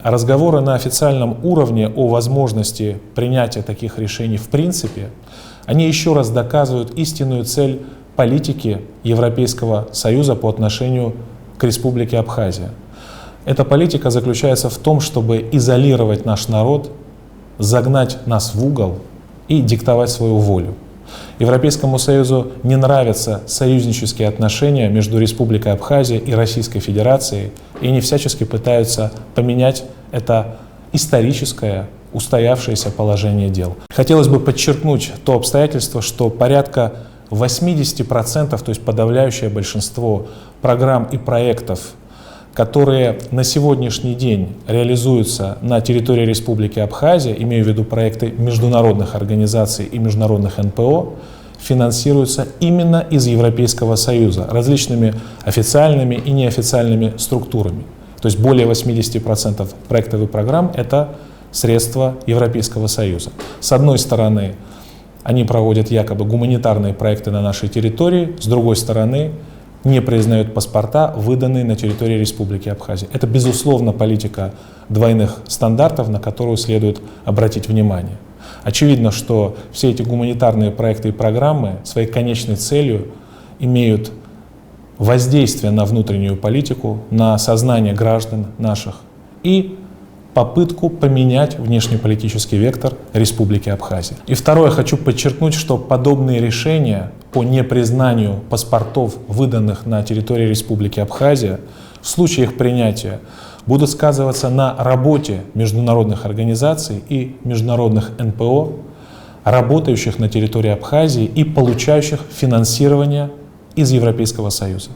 Разговоры на официальном уровне о возможности принятия таких решений в принципе, они еще раз доказывают истинную цель политики Европейского Союза по отношению к Республике Абхазия. Эта политика заключается в том, чтобы изолировать наш народ, загнать нас в угол и диктовать свою волю. Европейскому Союзу не нравятся союзнические отношения между Республикой Абхазия и Российской Федерацией, и они всячески пытаются поменять это историческое, устоявшееся положение дел. Хотелось бы подчеркнуть то обстоятельство, что порядка 80%, то есть подавляющее большинство программ и проектов, которые на сегодняшний день реализуются на территории Республики Абхазия, имею в виду проекты международных организаций и международных НПО, финансируются именно из Европейского Союза различными официальными и неофициальными структурами. То есть более 80% проектов и программ — это средства Европейского Союза. С одной стороны, они проводят якобы гуманитарные проекты на нашей территории, с другой стороны, не признают паспорта, выданные на территории Республики Абхазия. Это, безусловно, политика двойных стандартов, на которую следует обратить внимание. Очевидно, что все эти гуманитарные проекты и программы своей конечной целью имеют воздействие на внутреннюю политику, на сознание граждан наших и попытку поменять внешнеполитический вектор Республики Абхазия. И второе, хочу подчеркнуть, что подобные решения по непризнанию паспортов, выданных на территории Республики Абхазия, в случае их принятия будут сказываться на работе международных организаций и международных НПО, работающих на территории Абхазии и получающих финансирование из Европейского Союза.